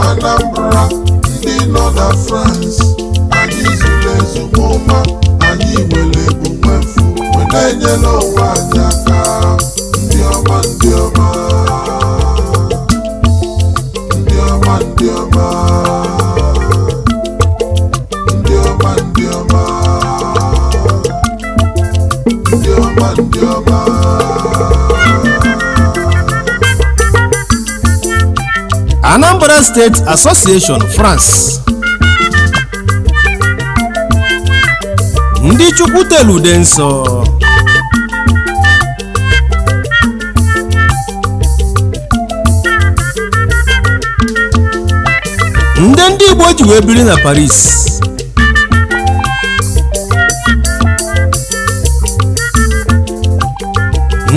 Anambra ndị nọ na France anyị zuru ezumụma anyị nwere ebumwefu wee na-enyere onwe anyị aka ndị ọma ndị ọma ndị ọma ndị ọma ndị ọma ndị ọma ndị ọma ndị ọma. Anambra State Association France ndị Chukwu telu dị nsọ ndị Igbo ji wee biri na Paris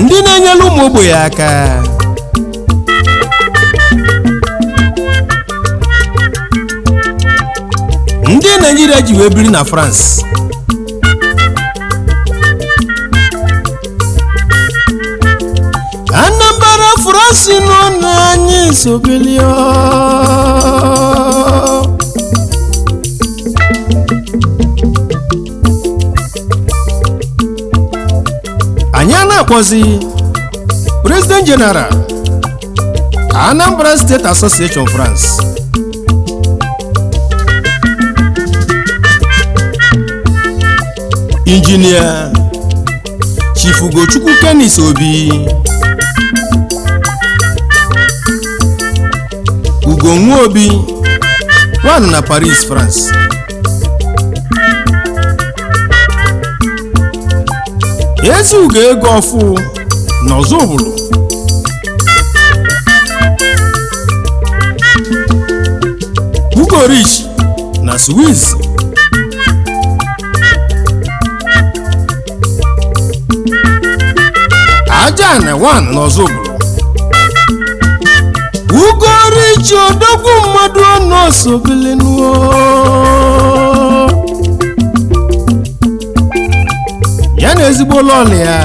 ndị na-enyere ụmụ ogbenye aka ndị Nigeria ji wee biri na France Anambra France nọ na anyị sobilio anyị na-akpọzi President General Anambra State Association France Engineer Chief Ugochukwu Kenis Obi Ugonwu Obi one na Paris France ezi ugo ego ọfụ n'ọzọ bụrụ Ugo Rich na Swiss Ajana one n'ọzọ bụrụ Ugo Rich odogwu mmadụ n'ọsọ bilinuo ya na ezigbo lọlị ya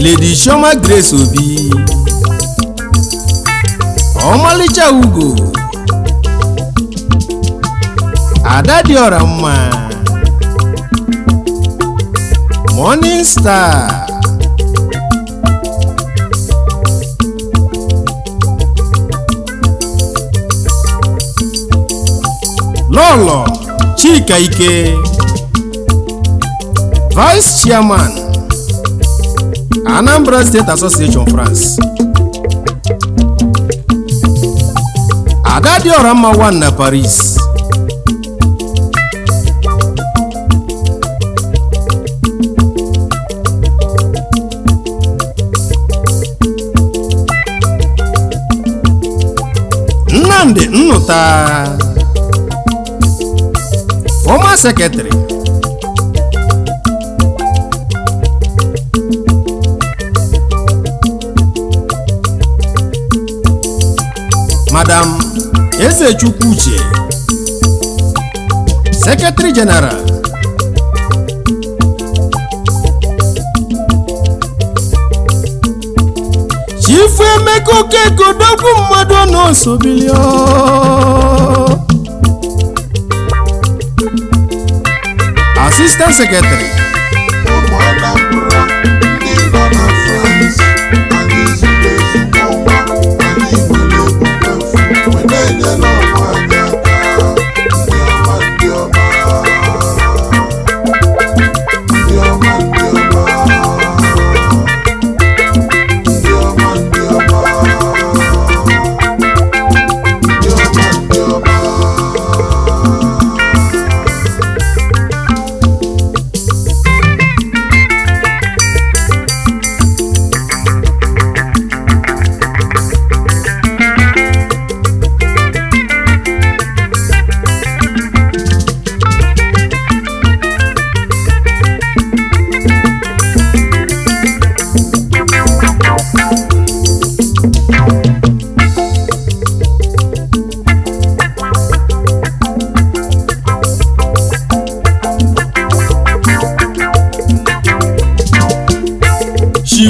Lady Shoma Grace Obi ọmalịcha Ugo ada dị ọra mma Morning Star Lolo Chika Ike Vice Chairman Anambra State Association France Ada Diorama one na Paris Nnamdi Nnuta Former Secretary Madam Ezechukwu Uche Secretary General Chief Emeka Okeke odogwu mmadụ n'osobilio Assistant Secretary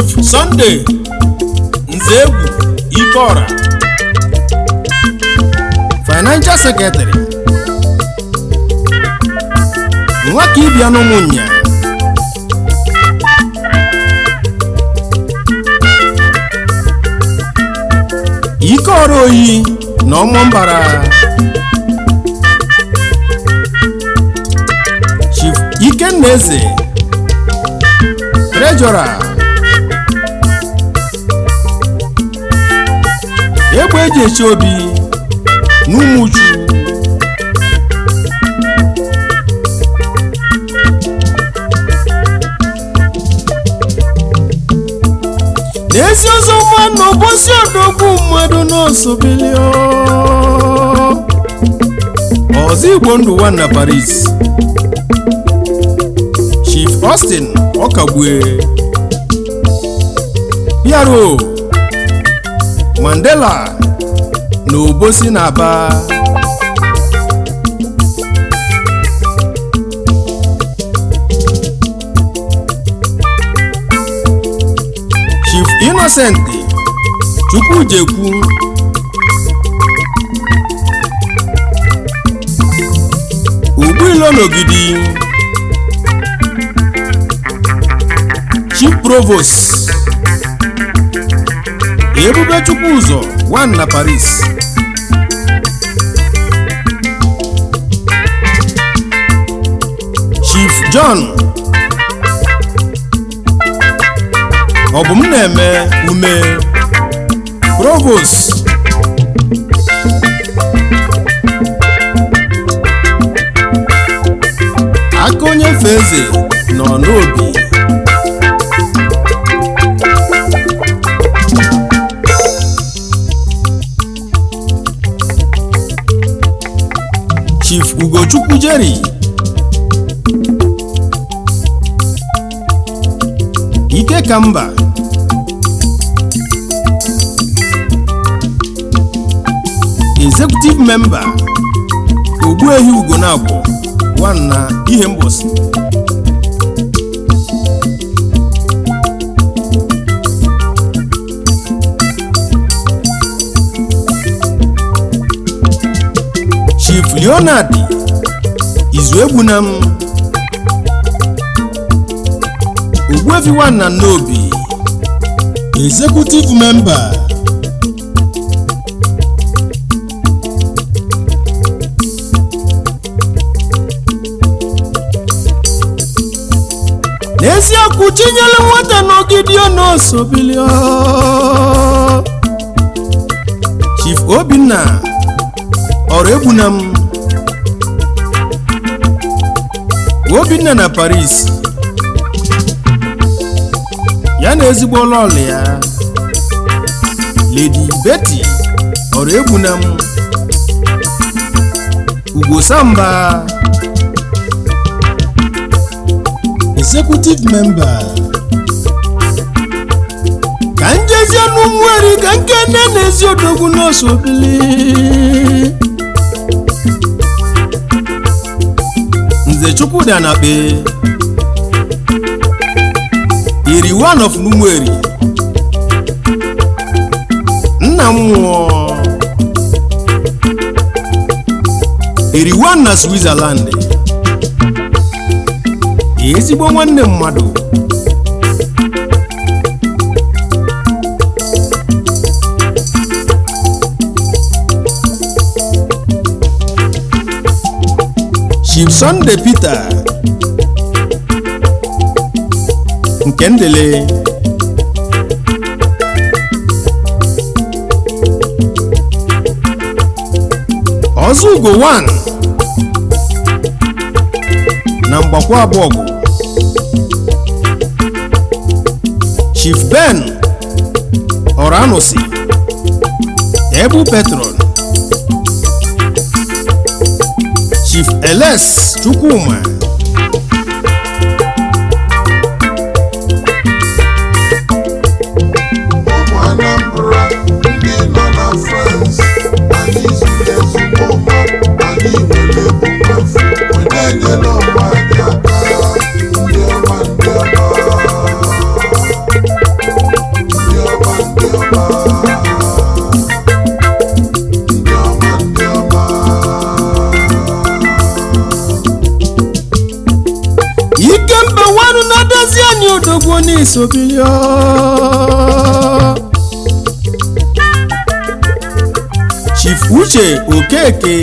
Chief Sunday Nzegwu Ikora, Financial Secretary, Nwaka Ibia n'Ụmụnya, Ikora Oyi na Ọmụmbara, Chief Ikenna Eze, Treasurer, Egbe eji echi obi n'Ụmụchu, n'ezi ọzọ nwa n'ụbọchị odogwu mmadụ n'Osobilio ọzọ Igbo ndụ nwa na Paris, Chief Austin Ọkagbue, Piero Mandela na Obosi na Aba, Chief Innocent Chukwujekwu, Ogbuilo n'Ogidi, Chief Provost Ebube Chukwuzo 1 na Paris, Chief John Obumneme Ume, Provost, Akonye Feze nọ n'Obi, Chief Ugochukwu Jerry Ike Kamba, Executive Member Ogbuehi Ugonagbo 1 na Ihe Mbosi, Chief Leonard Izuegbunam Ogbuefi 1 na Nnobi, Executive Member, n'eziokwu Chinyere nwata n'Ogidi n'Osobilio, Chief Obinna Ọraegbunam, Obinna na Paris, ya na ezigbo lọlị ya Lady Betty Ọraegbunam, Ugo Samba, Executive Member, ka njezie n'Ụmụeri ka nkene n'ezi odogwu n'Osobili, Nze Chukwudi Anakpe, Iri 1 of Ụmụeri, nna mmụọ, Iri 1 na Switzerland, ezigbo nwanne mmadụ, Chief Sunday Peter Nkendele, Ozugo 1 na Mgbakwa Abọgụ, Chief Ben Oranusi Ebu Petron, Chief Eles Chukwuma, ụmụ Anambra ndị nọ na France, anyị zuru ezigbo ụma, anyị nwere ebumnobi, wee na-enyere onwe anyị aka, ndị ọma ndị ọma. odogwu n'isobilio Chief Uche Okeke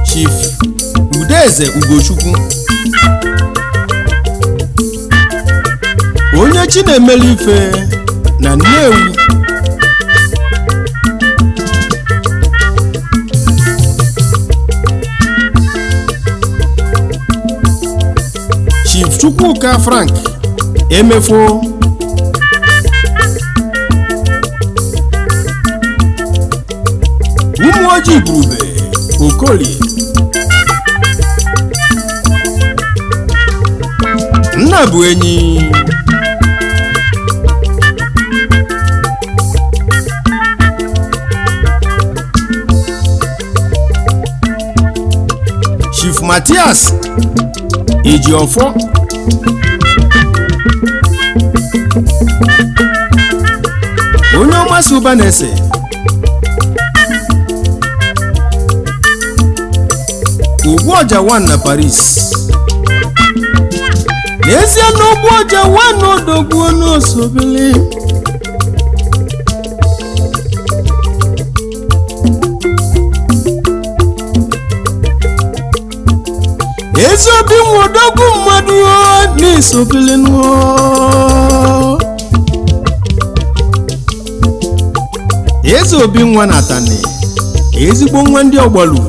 Chief Udeze Ugochukwu onye Chinemelu ife na Nnewi Chief Chukwuka Frank Emefo Umuoji Igurube Okolie Nnabuenyi Chief Matthias Ejiofo onye ọmasị ụba na-ese Ogbuọja 1 na Paris n'ezie na Ogbuọja 1 n'odogwu n'Osobili ezi obi nwodogwu mmadụ n'isobili ezi obi nwa Natani ezigbo nwa ndị Ogbaru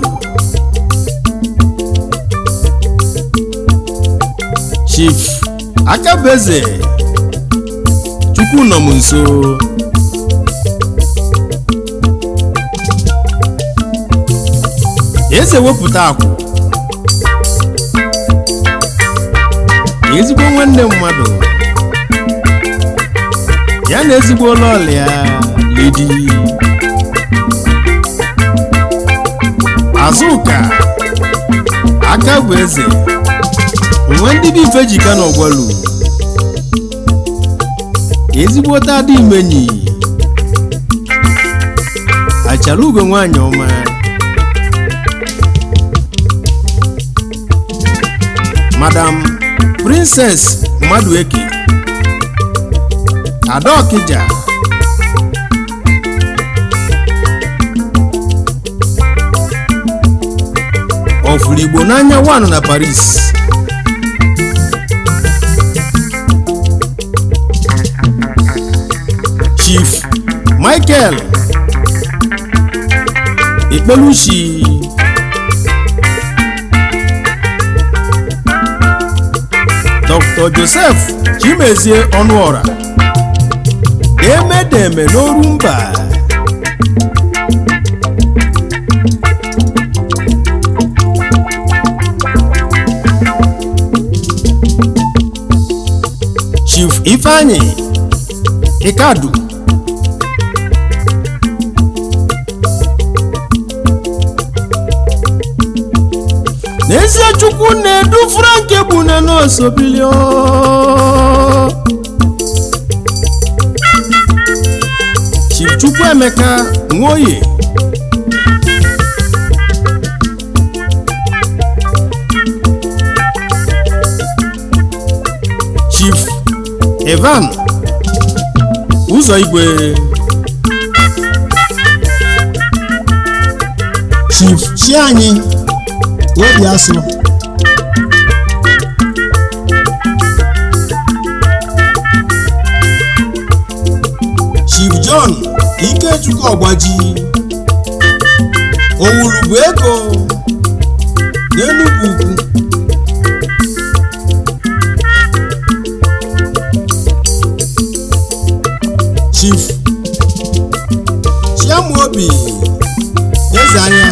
Chief Akabeze Chukwu nọ m nso eze wepụta akwụ ezigbo nwanne mmadụ ya na ezigbo lọlị ya Lady Azuka Akabeze nwa ndị bụ ife jika n'Ogbaru ezigbo tadị imenyi achara ugo nwanyị ọma Madam Princess Madueke Adokija Ofurigbo n'anya 1 na Paris Chief Michael Ikpelushi Dr. Joseph Chimezie Ọnụọra Emedeme n'Orumba Chief Ifeanyi Ikadu n'ezie Chukwu na-edu Frank Ebuna n'Osobili Chief Chukwuemeka Nwoye Chief Evan Uzoigwe Chief Chianyi Obiaso Chief John Ikechukwu Ogbaji Owulugbo Ego n'Enugu Ukwu Chief Chiamobi Ezanya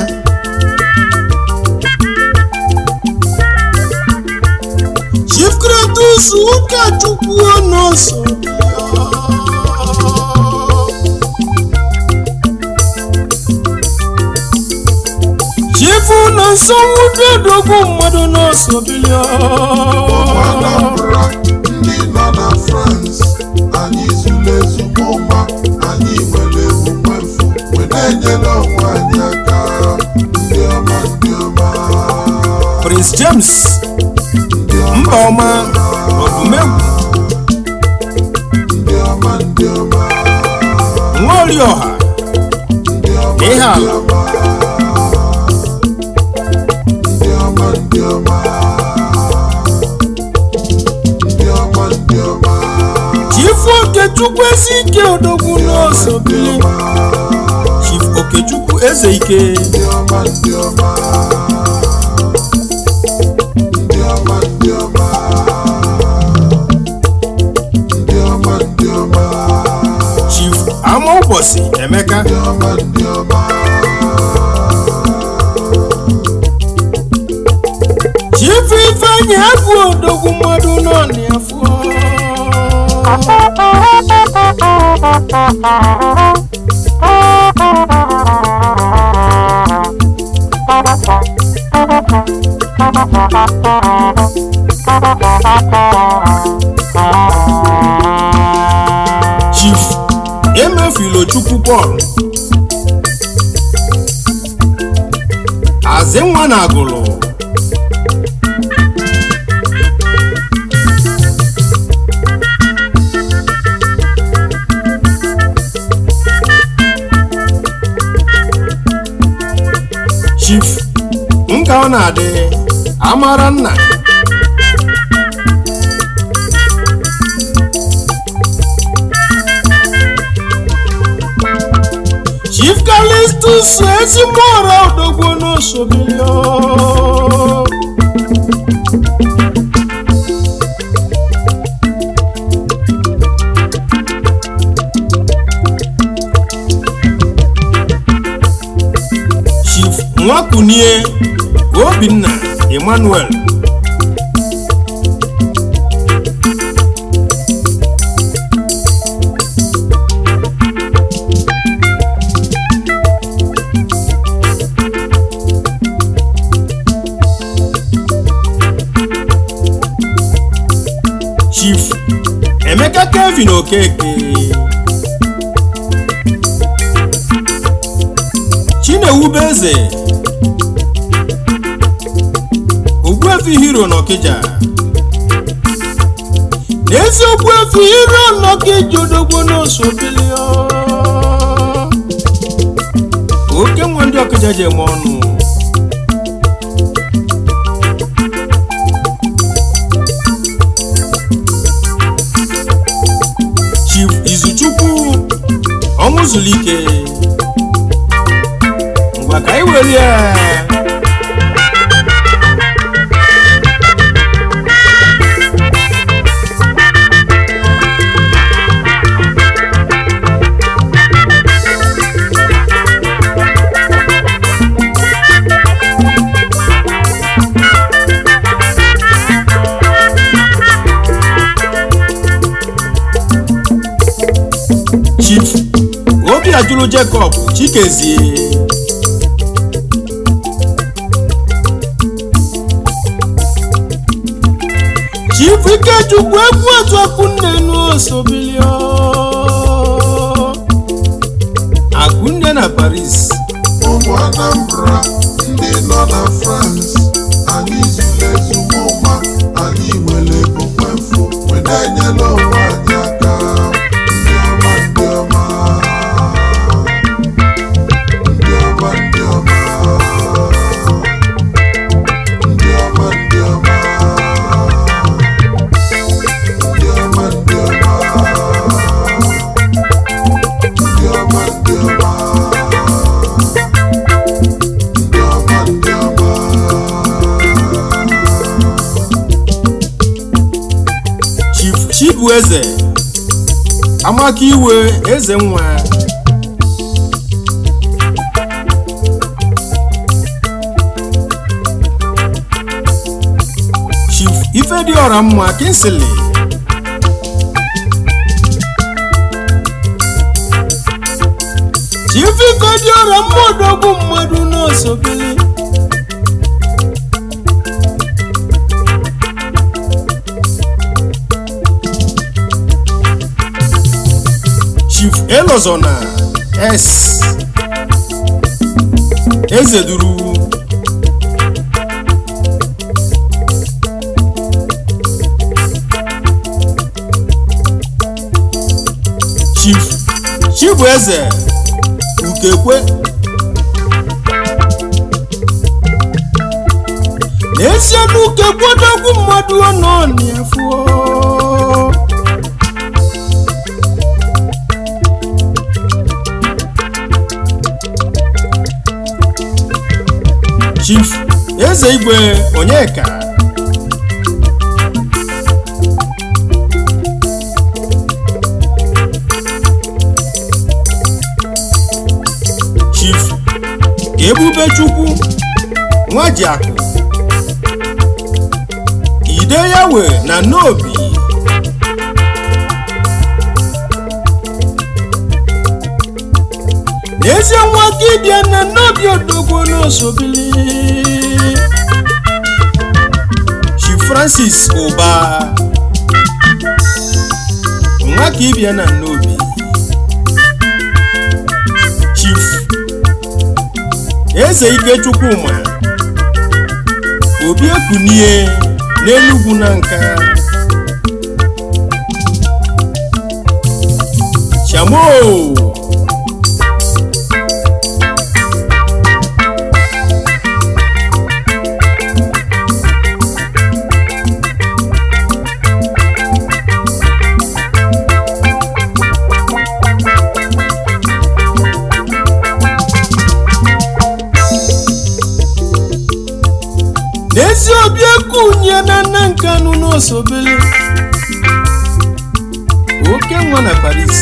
Chief Kratos Ukachukwu n'Osobili Chief Nonsonwude odogwu mmadụ n'Osobili Anambra ndị nọ na France anyị zuru ezigbo ụma anyị nwere emume mfu wee na-enyere onwe anyị aka Prince James Mbaoma Ogumegwu Nworioha Ihal Chief Okechukwu Ezike Odogwu n'Osobili Chief Okechukwu Ezeike Chief Amaobosi Emeka Chief Ifeanyi Agụ Odogwu mmadụ nọ n'afọ Chief Emefilochukwu Paul Azinwa na Agụlụ Chief Nka ọ na-adị Amara Nna Chief Callistus Ezimora Odogwu n'Osobili Chief Nwakunie Obinna Emmanuel Chief Emeka Kevin Okeke Chinewubeze Ogbuefi Hero n'Ọkịja n'ezi Ogbuefi Hero n'Ọkịja Odogwu n'Osobili oke nwa ndị Ọkịja ji eme ọnụ Chief Izuchukwu Ọnwụzulike ngwa ka anyị were ya Chief Obiajulu Jacob Chikezie Chief Ikechukwu Egwu Akunne n'Osobili Akunne na Paris ụmụ Anambra ndị nọ na France anyị zuru ezumụma anyị nwere ebumwe mfu wee na-enyere onwe anyị aka ndị ọma ndị ọma ndị ọma ndị ọma ndị ọma ndị ọma ndị ọma ndị ọma ndị ọma ndị ọma Chibueze Amaka Iwe Eze Nwa Chief Ifediora Mma Kinsley Chief Ifediora Mma Odogwu mmadụ n'Osobili Chief Elozona S Ezeduru Chibueze Ukekwe n'ezie n'Ukekwe odogwu mmadụ ọnọ n'efu Chief Eze Igwe Onyeka Chief Ebubechukwu Nwajiakụ Ideyawe na Nnobi n'ezie nwa Kibia na Nnobi odogwu n'Osobili Chief Francis Ụba nwa Kibia na Nnobi Chief Eze Ikechukwuma Obi Ekunie n'Enugwu na Nka Chamo n'ezi Obi Ekunie na Nkanu n'Osobili oke nwa na Paris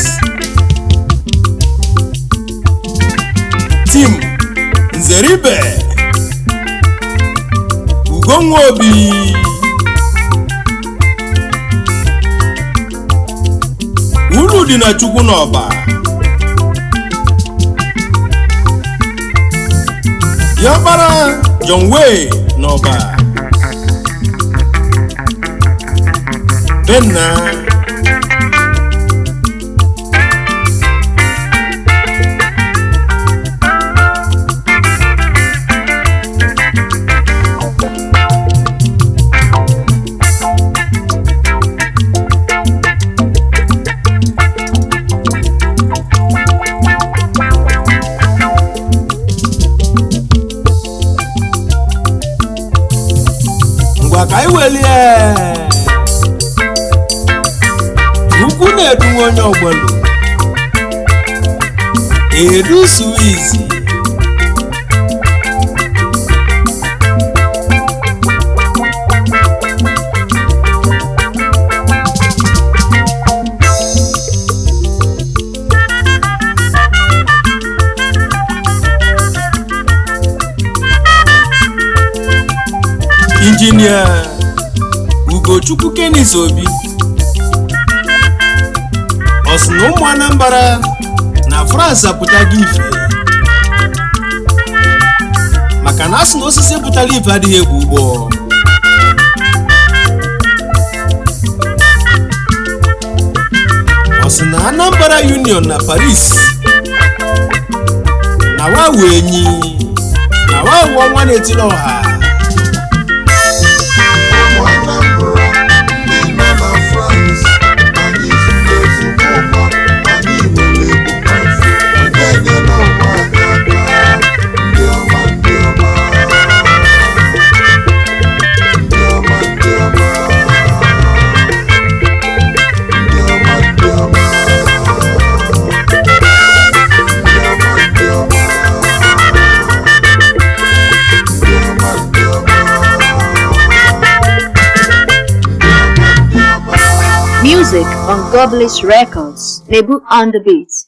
Tim Nzeribe Ugonwa Obi uru dị na Chukwu n'Ọba Yabara John Way n'Ọba Benna ngwa ka iwelie ukwu na-edu onye Ogbaru Edu Suwizi Injinia Ugochukwu Kenis Obi Osi na ụmụ Anambra na France apụtaghị ife maka na asị na osisi pụtara ife adịghị egbu ugbo Osi na Anambra Union na Paris na wawu enyi na wawu ọnwa na-etili ọha Music on Godless Records. Nebu on the beat.